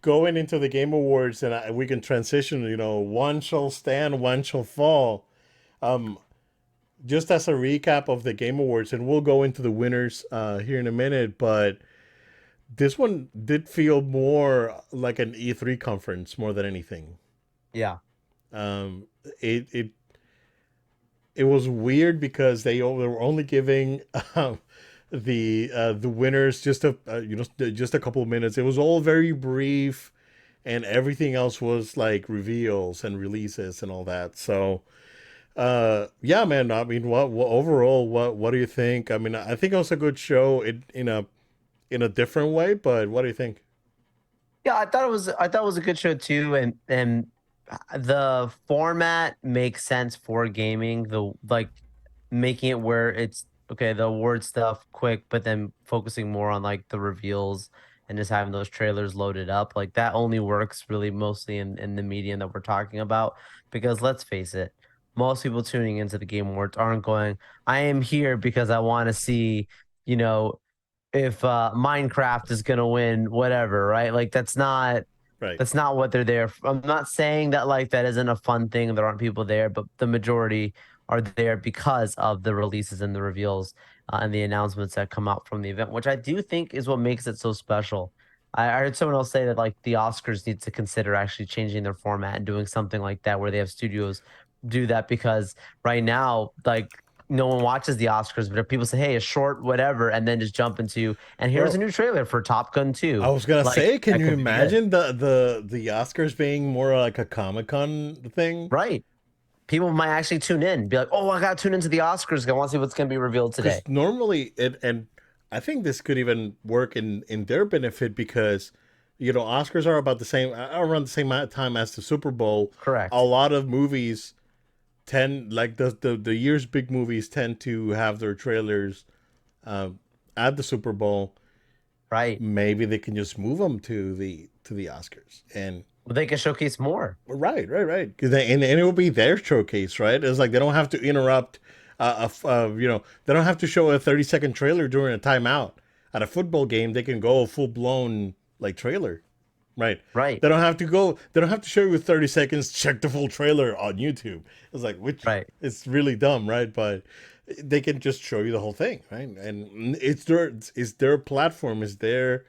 going into the Game Awards, and we can transition. One shall stand, one shall fall. Um, just as a recap of the Game Awards, and we'll go into the winners here in a minute. But this one did feel more like an E3 conference more than anything. Yeah. Um, it was weird because they were only giving the winners just a couple of minutes. It was all very brief, and everything else was like reveals and releases and all that. So yeah, man. I mean, what overall, what do you think? I mean, I think it was a good show in a different way, but what do you think? Yeah, I thought it was a good show too, and the format makes sense for gaming. The like making it where it's okay, the award stuff quick, but then focusing more on like the reveals and just having those trailers loaded up. Like that only works really mostly in the medium that we're talking about. Because let's face it, most people tuning into the Game Awards aren't going, I am here because I want to see, you know, if Minecraft is gonna win whatever, right? Like Right. that's not what they're there. I'm not saying that like that isn't a fun thing. There aren't people there, but the majority are there because of the releases and the reveals and the announcements that come out from the event, which I do think is what makes it so special. I heard someone else say that like the Oscars need to consider actually changing their format and doing something like that where they have studios do that because right now, like no one watches the Oscars, but if people say, "Hey, a short whatever," and then just jump into, and here's a Bro, new trailer for Top Gun I 2, was gonna like say, can that you could be good, imagine the Oscars being more like a Comic Con thing? right? People might actually tune in, be like, "Oh, I gotta tune into the Oscars. I want to see what's gonna be revealed Because today." normally it, and I think this could even work in their benefit because Oscars are about the same around the same time as the Super Bowl. A Correct. lot of movies tend like the year's big movies tend to have their trailers um, at the Super Bowl. Right. Maybe they can just move them to the Oscars. And Well, they can showcase more. right. 'Cause and it will be their showcase, right? It's like they don't have to interrupt. They don't have to show a 30-second trailer during a timeout at a football game. They can go full blown like trailer, right? Right. They don't have to go. They don't have to show you 30 seconds. Check the full trailer on YouTube. It's like which Right. it's really dumb, right? But they can just show you the whole thing, right? And it's their platform is there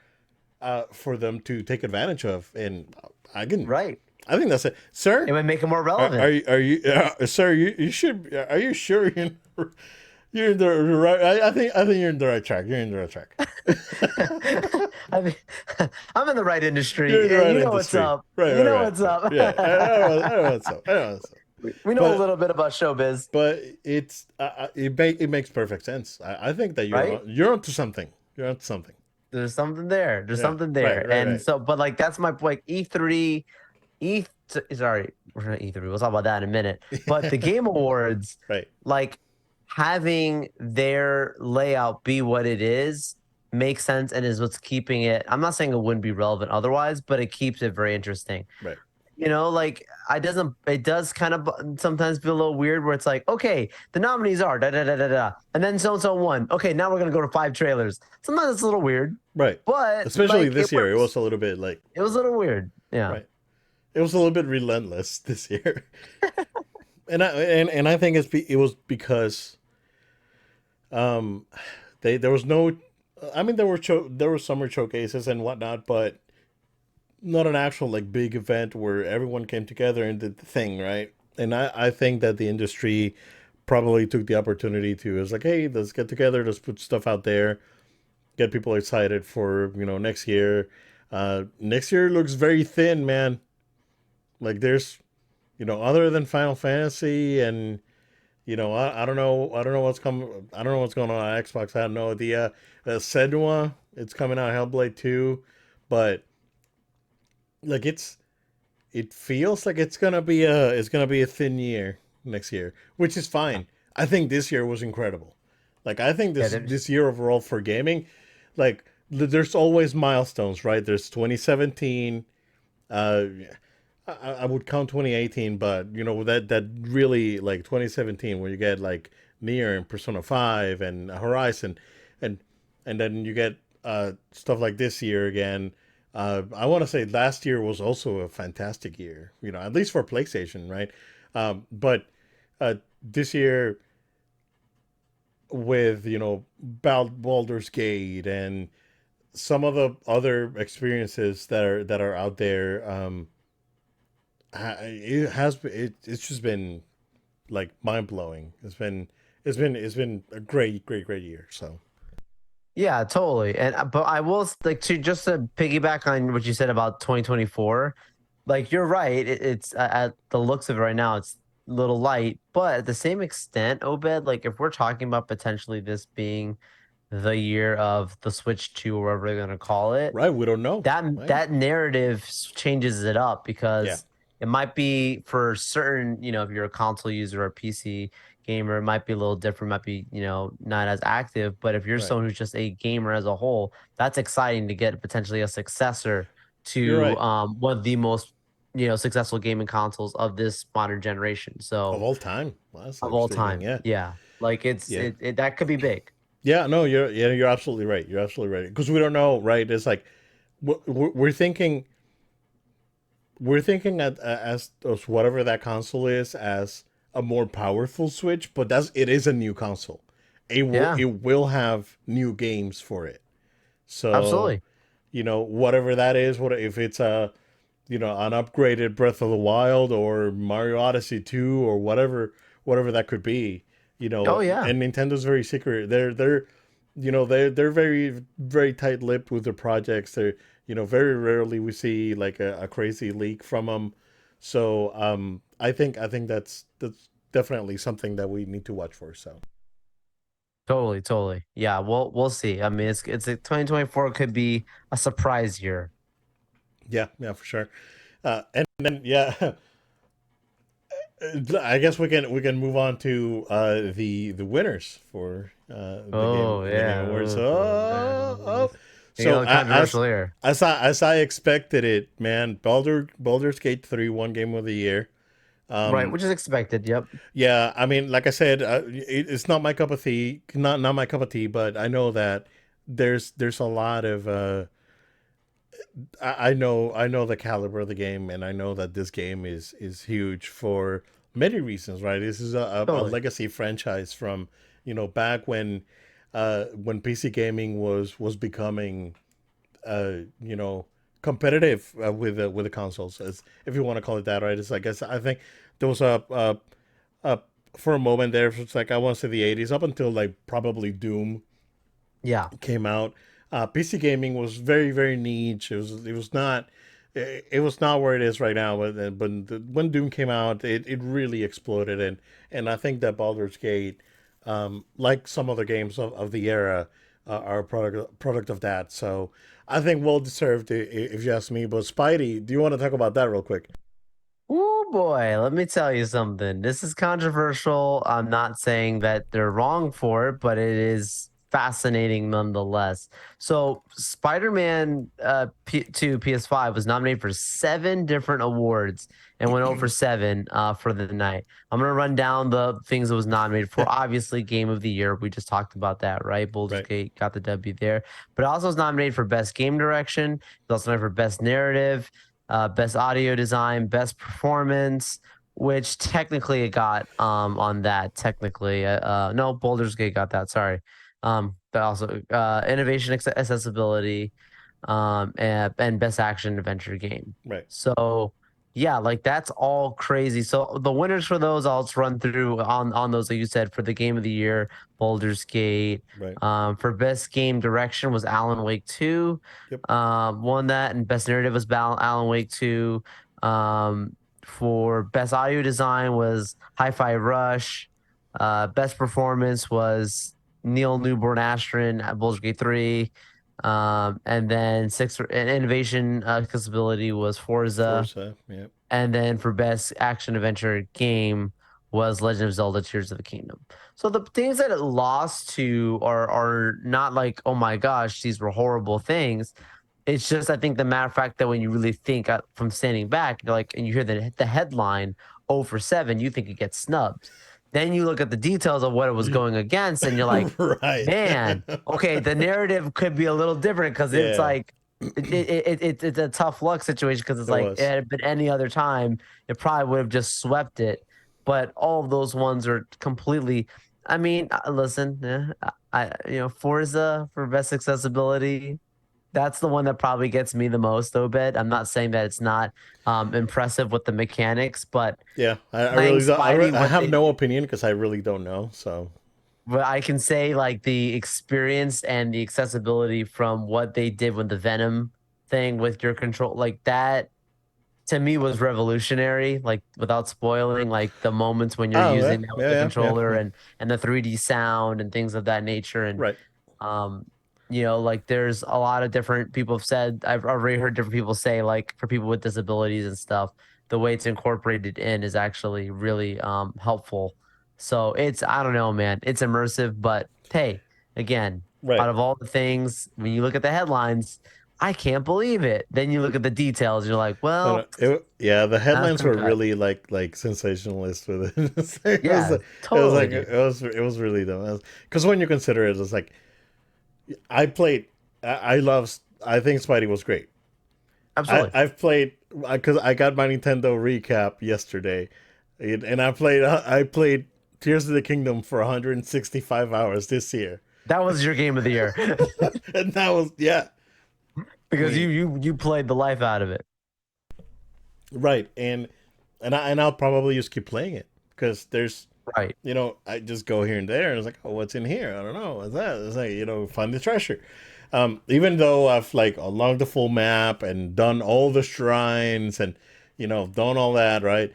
for them to take advantage of, and I can. Right. I think that's it, sir. It would make it more Are relevant. sir? You should. Are you sure you're in the right? I think you're in the right track. You're in the right track. I mean, I'm in the right You're industry. in the Yeah, right you know what's industry. up. Right, You right, know right, what's right. up. Yeah, I know what's up. I know what's up. We know a But little bit about showbiz, it makes perfect sense. I think that right? you're onto something. You're onto something. There's something there. There's Yeah. something Right. there. Right. And Right. so, but like that's my point. E3, E sorry, we're not E3. We'll talk about that in a minute. But the Game Awards, Right. like having their layout be what it is makes sense and is what's keeping it. I'm not saying it wouldn't be relevant otherwise, but it keeps it very interesting. Right. Like I doesn't it does kind of sometimes feel a little weird where it's like, okay, the nominees are da da da da da, and then so and so won. Okay, now we're gonna go to five trailers. Sometimes it's a little weird, Right. but Especially like it this year, it was works. a little bit like It was a little weird. Yeah. right. It was a little bit relentless this year, and I think it was because um there was no. I mean, there were summer showcases and whatnot, but not an actual like big event where everyone came together and did the thing, right? And I think that the industry probably took the opportunity to, it's like, hey, let's get together, let's put stuff out there, get people excited for next year. Next year looks very thin, man. Like there's other than Final Fantasy and I don't know what's coming. I don't know what's going on Xbox. I have no idea. Senua, it's coming out. Hellblade 2, but like it feels like it's gonna be a thin year next year, which is fine. I think this year was incredible. Like I think Yeah, this year overall for gaming, like there's always milestones, right? There's 2017. I would count 2018, but that really like 2017 where you get like Nier and Persona 5 and Horizon, and and then you get stuff like this year again. I want to say last year was also a fantastic year, at least for PlayStation, right? But this year with Baldur's Gate and some of the other experiences that are out there, it's just been like mind blowing. It's been a great year. So Yeah, totally. And but I will like to just to piggyback on what you said about 2024. Like you're right. It's at the looks of it right now, it's a little light. But at the same extent, Obed, like if we're talking about potentially this being the year of the Switch 2 or whatever they're gonna call it, right, we don't know, right? that narrative changes it up Yeah, because it might be for certain, if you're a console user or a PC gamer, it might be a little different, might be, not as active. But if you're right. someone who's just a gamer as a whole, that's exciting to get potentially a successor You're to right. one of the most, successful gaming consoles of this modern generation. Of So all time, well, that's of all intriguing. time. Yeah, Yeah. Like yeah, that could be big. yeah. No, you're absolutely right. You're absolutely right because we don't know, right? It's like we're thinking as whatever that console is as a more powerful Switch, but it is a new console. Yeah, It will have new games for it. So absolutely. whatever that is, what if it's an upgraded Breath of the Wild or Mario Odyssey 2 or whatever that could be. Oh yeah. And Nintendo's very secret. They're very very tight-lipped with their projects. Very rarely we see like a crazy leak from them. So I think that's definitely something that we need to watch for. So Totally, totally. Yeah, we'll see. I mean, it's a 2024 could be a surprise year. yeah, yeah, for sure. And then yeah, I guess we can move on to the winners for Oh the game yeah. awards. Oh, Oh, man. oh. So Controversial here. as I expected it, man. Baldur's Gate 3 won Game of the Year. Right, Um, which is expected. Yep. yeah, I mean, like I said, it's not my cup of tea, not my cup of tea, but I know that there's a lot of I know the caliber of the game, and I know that this game is huge for many reasons, right? This is a Totally. legacy franchise from back when PC gaming was becoming you know competitive with the consoles, as if you want to call it that, right? It's like I think there was a for a moment there, it's like I want to say the 80s up until like probably Doom Yeah. came out. PC gaming was very very niche. It was not where it is right now. But when Doom came out, it really exploded, and I think that Baldur's Gate, like some other games of the era, are a product of that. So I think well deserved, if you ask me. But Spidey, do you want to talk about that real quick? Oh boy, let me tell you something. This is controversial. I'm not saying that they're wrong for it, but it is fascinating nonetheless. So, Spider-Man 2 PS5 was nominated for 7 different awards and went over 7 for the night. I'm gonna run down the things it was nominated for. Obviously, Game of the Year. We just talked about that, right? Baldur's Right. Gate got the W there, but it also was nominated for Best Game Direction. It was also nominated for Best Narrative, best audio design, best performance, which technically it got on that. Technically, no, Baldur's Gate got that. Sorry, but also innovation, accessibility, and best action adventure game. Right. So yeah, like that's all crazy. So the winners for those, I'll just run through on those, like you said, for the game of the year, Baldur's Gate. Right. For best game direction was Alan Wake 2. Yep. Won that, and best narrative was Alan Wake 2. For best audio design was Hi-Fi Rush. Best performance was Neil Newborn Astron at Baldur's Gate 3. And then six and innovation accessibility was Forza. Forza. Yep. And then for best action adventure game was Legend of Zelda Tears of the Kingdom. So the things that it lost to are not like, oh my gosh, these were horrible things. It's just, I think, the matter of fact that when you really think from standing back, you're like, and you hear the headline 0 for 7, you think it gets snubbed. Then you look at the details of what it was going against, and you're like, Right. man, okay, the narrative could be a little different because it's Yeah. like It's a tough luck situation because it's It like was. had it been any other time, it probably would have just swept it. But all of those ones are completely. I mean, listen, Forza for best accessibility. That's the one that probably gets me the most, Obed. I'm not saying that it's not impressive with the mechanics, but Yeah, I playing really don't. Spidey, I what have they no opinion because I really don't know. So but I can say like the experience and the accessibility from what they did with the Venom thing with your control, like that to me was revolutionary. Like without spoiling, like the moments when you're oh yeah, using that with yeah, the yeah, yeah, controller yeah. and the 3D sound and things of that nature. And Right. um, like there's a lot of different people have said I've already heard different people say like for people with disabilities and stuff, the way it's incorporated in is actually really helpful. So it's I don't know, man. It's immersive, but hey, again, out Right. of all the things, when you look at the headlines, I can't believe it. Then you look at the details, you're like, No, well, yeah, the that's headlines some were cut. really like sensationalist with it. Yeah, Like totally, dude. it was really dumb. Because when you consider it, it's like I played. I love. I think Spidey was great. Absolutely. I've played because I got my Nintendo recap yesterday, and I played Tears of the Kingdom for 165 hours this year, That was your game of the year and that was yeah. I because mean, you played the life out of it. right, and I'll probably just keep playing it because there's Right. I just go here and there, and it's like, oh, what's in here? I don't know. What's that? It's like, find the treasure. Even though I've like unlocked the full map and done all the shrines and, done all that, right?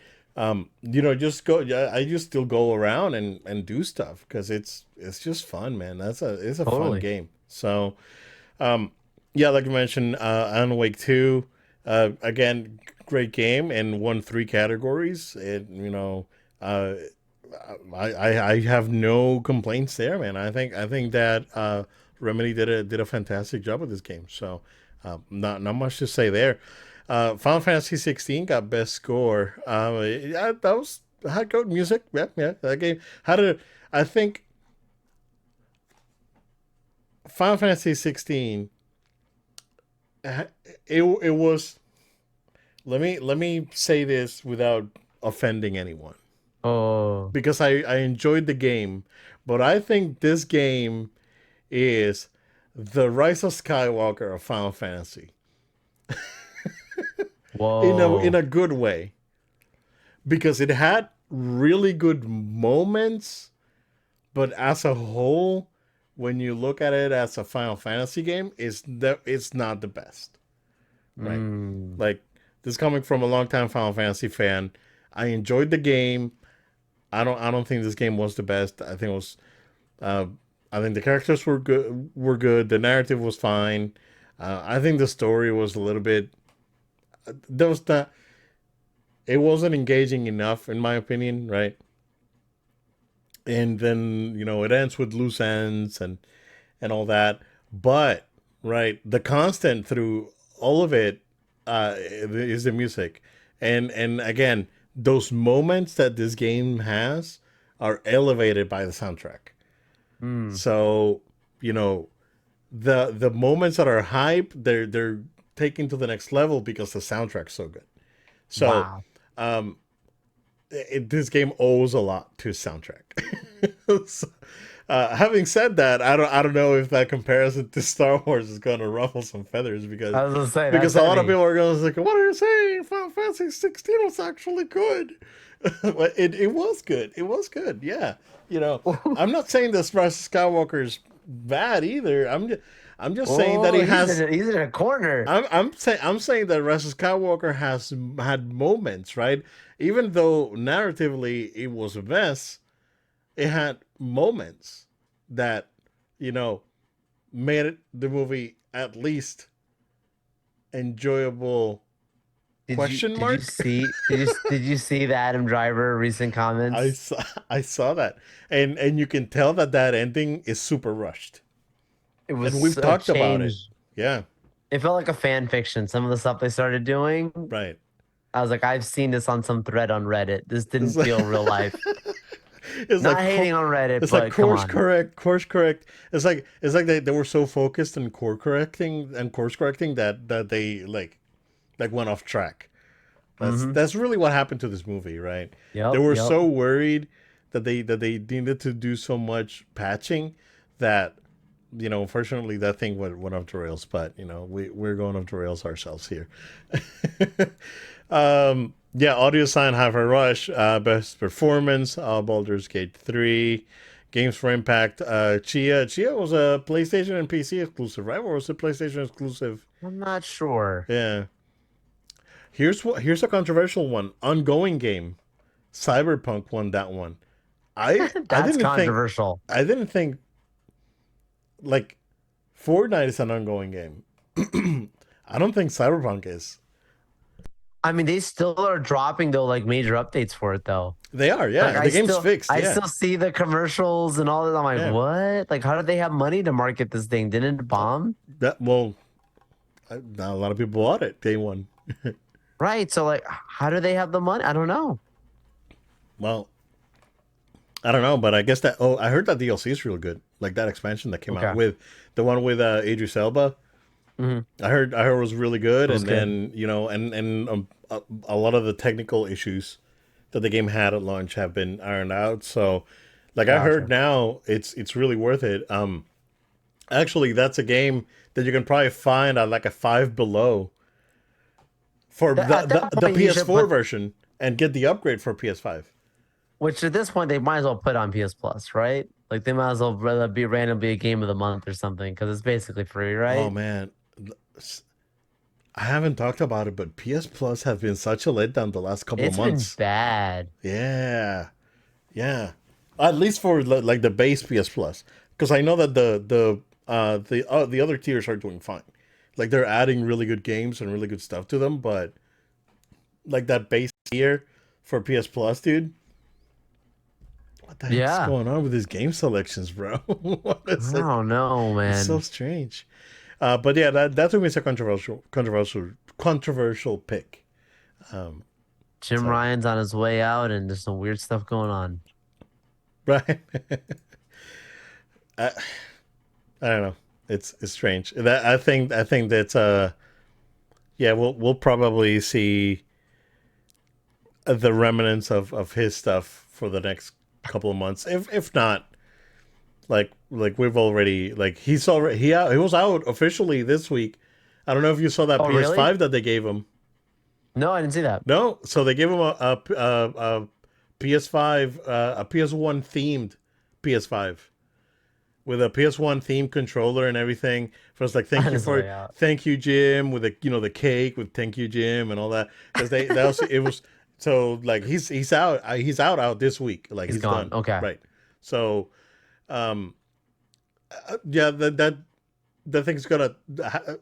Just go. Yeah, I just still go around and do stuff because it's just fun, man. It's a fun Totally. game. So, um, yeah, like you mentioned, Alan Wake 2, again, great game and won three categories. Uh, I have no complaints there, man. I think that Remedy did a fantastic job with this game. So not much to say there. Final Fantasy 16 got best score. Yeah, that was had good music. Yeah, yeah. That game had a. I think Final Fantasy 16. It was. Let me say this without offending anyone Oh, because I enjoyed the game, but I think this game is the Rise of Skywalker of Final Fantasy in whoa. a good way because it had really good moments, but as a whole, when you look at it as a Final Fantasy game, it's not the best, right? Mm. Like this coming from a longtime Final Fantasy fan, I enjoyed the game. I don't think this game was the best. Uh, I think the characters were good. Were good. The narrative was fine. I think the story was a little bit. There was not. It wasn't engaging enough, in my opinion, right? And then it ends with loose ends and all that. But right, the constant through all of it is the music, and again, those moments that this game has are elevated by the soundtrack. Mm. So you know the moments that are hype, they're taken to the next level because the soundtrack's so good. So Wow. um, this game owes a lot to soundtrack. So, having said that, I don't know if that comparison to Star Wars is going to ruffle some feathers I was gonna say because that's a lot of heavy. people are going to say, "What are you saying? Final Fantasy 16 was actually good." But it was good. It was good. Yeah. I'm not saying this Rise of Skywalker is bad either. I'm just saying that Oh, he has. he's in a corner. I'm saying that Rise of Skywalker has had moments, right? Even though narratively it was a mess, it had moments that you know made the movie at least enjoyable. Question Did you mark? see did you see the Adam Driver recent I comments? saw I saw that, and you can tell that that ending is super rushed, It and was we've a talked about it. change. Yeah, It felt like a fan fiction. Some of the stuff they started doing, right. I was like, I've seen this on some thread on Reddit. This didn't It's like- feel real life. It's Not like hating on Reddit, it's like but come on. course correct. It's like they were so focused on course correcting that they like went off track. Mm-hmm. That's really what happened to this movie, right? They Yep. were Yep. so worried that they needed to do so much patching that unfortunately that thing went off the rails. But we're going off the rails ourselves here. Yeah, audio sign Hi-Fi Rush, best performance, Baldur's Gate 3, games for impact, Chia was a PlayStation and PC exclusive, right? Or was it PlayStation exclusive? I'm not sure. Yeah. Here's a controversial one. Ongoing game. Cyberpunk won that one. I That's didn't think controversial. I didn't think like Fortnite is an ongoing game. I don't think Cyberpunk is. I mean, they still are dropping though, like major updates for it though. They are, Like yeah. The game's fixed, I yeah. still see the commercials and all that. I'm like, Yeah. what? Like, how did they have money to market this thing? Didn't it bomb? That well, not a lot of people bought it day one. Right. So like, how do they have the money? I don't know. Well, I don't know, but I guess that. Oh, I heard that DLC is real good. Like that expansion that came out Okay. with the one with Idris Elba. Hmm. I heard it was really good, It was and good. then a lot of the technical issues that the game had at launch have been ironed out. So, like I heard Gotcha. now, it's really worth it. Actually, that's a game that you can probably find at like a Five Below for At that the point, you should PS4 put, version and get the upgrade for PS5. which at this point they might as well put on PS Plus, right? Like they might as well rather be randomly a game of the month or something because it's basically free, Oh right? man, I haven't talked about it, but PS Plus has been such a letdown the last couple of It's been months. bad. Yeah, yeah. At least for like the base PS Plus, because I know that the other tiers are doing fine. Like they're adding really good games and really good stuff to them, but like that base tier for PS Plus, dude. What the heck's Yeah. going on with these game selections, bro? What I is it? don't know, It's so man. strange. But yeah, that to me is a controversial pick. Um, Jim so Ryan's on his way out, and there's some weird stuff going on. right, I, I don't know. It's strange. That I think that yeah, we'll probably see the remnants of his stuff for the next couple of months. If not, like we've already like he was out officially this week. I don't know if you saw that Oh, really? PS5 that they gave him. No, I didn't see that. No, so they gave him a PS5, a PS1 themed PS5 with a PS1 themed controller and everything. So it's like On his way out. thank you Jim with the cake with thank you Jim and all that because they also it was so like he's out this week, like He's he's gone. done, Okay. right. So um yeah, that thing's gonna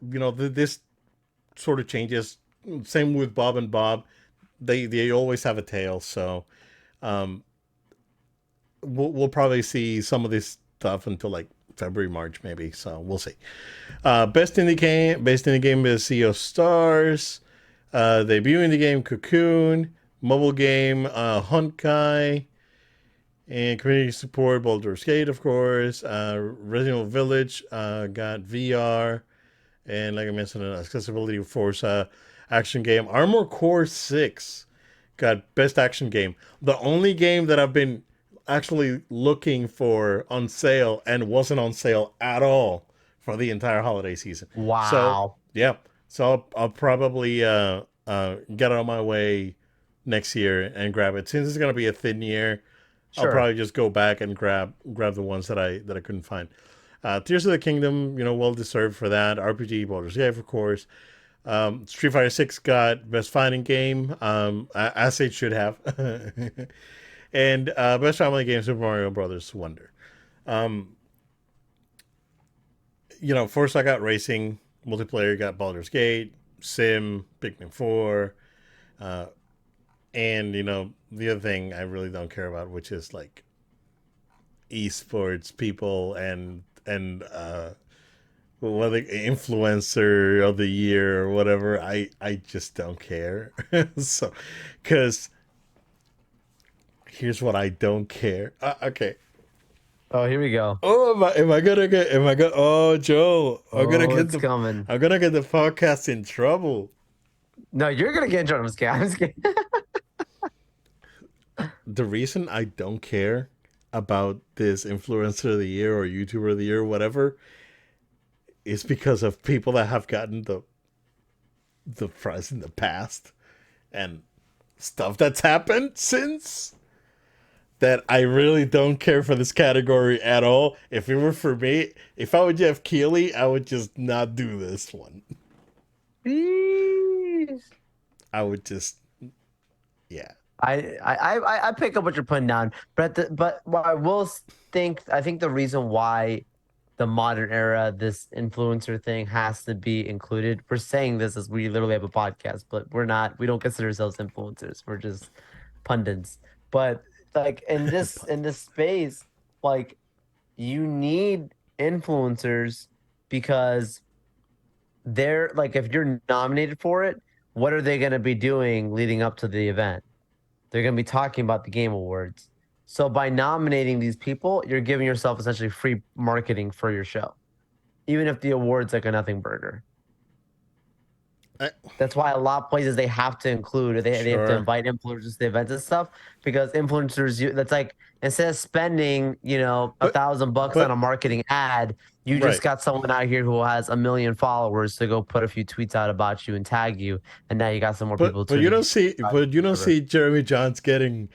this sort of changes. Same with Bob and Bob. They always have a tail. So um, we'll probably see some of this stuff until like February, March, maybe. So we'll see. Best indie game is Sea of Stars. Debut indie game Cocoon. Mobile game Honkai. And community support Baldur's Gate, of course. Resident Evil Village got VR. And like I mentioned, accessibility Forza action game. Armor Core 6 got best action game. The only game that I've been actually looking for on sale and wasn't on sale at all for the entire holiday season. So, Wow. yeah. So I'll probably get on my way next year and grab it. Since it's going to be a thin year, I'll Sure. probably just go back and grab the ones that I couldn't find. Tears of the Kingdom, well deserved for that. RPG, Baldur's Gate, of course. Street Fighter 6 got Best Fighting Game, as it should have. And Best Family Game, Super Mario Brothers Wonder. Um, first I got Racing. Multiplayer got Baldur's Gate, Sim, Pikmin 4. Uh, and, the other thing I really don't care about, which is like esports people and whether influencer of the year or whatever. I just don't care. So because Here's what I don't care. Okay. Oh, here we go. Oh, am I gonna get? Am I gonna? Oh, Joe, Oh, it's coming. I'm gonna get the podcast in trouble. No, you're gonna get in trouble. I'm just kidding. I'm just kidding. The reason I don't care about this influencer of the year or YouTuber of the year or whatever is because of people that have gotten the prize in the past and stuff that's happened since. That I really don't care for this category at all. If it were for me, if I were Jeff Keighley, I would just not do this one. Jeez. I would just, yeah. I pick up what you're putting down, but what I think the reason why the modern era, this influencer thing has to be included. We're saying this as we literally have a podcast, but we don't consider ourselves influencers. We're just pundits. But like in this space, like you need influencers because they're like if you're nominated for it, what are they going to be doing leading up to the event? They're going to be talking about the game awards. So by nominating these people, you're giving yourself essentially free marketing for your show, even if the award's like a nothing burger. I, That's why a lot of places they have to include, or they have to sure. invite influencers to the events and stuff, because influencers, that's like instead of spending, But, $1,000 on but, a marketing ad, you just right. got someone out here who has 1 million followers to go put a few tweets out about you and tag you, and now you got some more people But you tuning don't in. see, but you don't see Jeremy Johns getting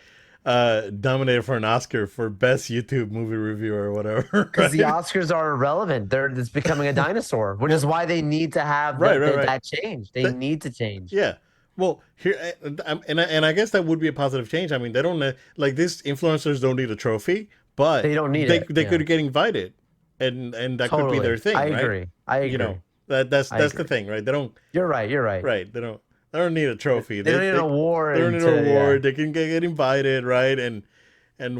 nominated for an Oscar for best YouTube movie review or whatever, Because the right? Oscars are irrelevant. They're just becoming a dinosaur, which is Well, why they need to have right, right, right. that change. They That, need to change. yeah. Well, here and I guess that would be a positive change. I mean, they don't like these influencers don't need a trophy, but They don't need it. they Yeah, could get invited, and that could be their totally. I thing, right? agree. I You know agree. I that's the agree. thing, right? They don't You're right. You're right. right. They don't need a trophy. They don't need an They don't award need an to, yeah. award. They can get invited, right? And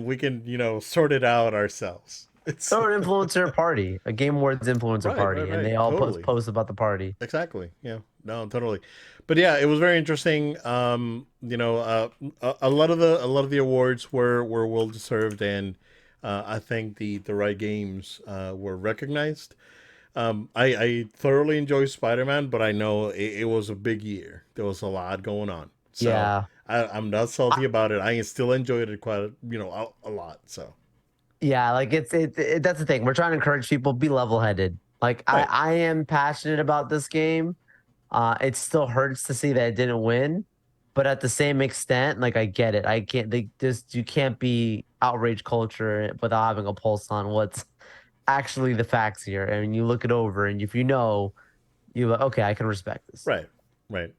we can sort it out ourselves. It's Throw an influencer party, a Game Awards influencer right, right, party, and they right. all Totally. post about the party. Exactly. Yeah. No, totally. But yeah, it was very interesting. A lot of the awards were well deserved, and I think the right games were recognized. I thoroughly enjoyed Spider Man, but I know it was a big year. There was a lot going on, so Yeah. I'm not salty about it. I still enjoyed it quite a lot. So Yeah, like that's the thing. We're trying to encourage people be level-headed. Like right, I am passionate about this game. It still hurts to see that it didn't win, but at the same extent, like I get it. I can't they just you can't be outrage culture without having a pulse on what's actually the facts here. And you look it over, and if you know, you're like, okay, I can respect this. right, right.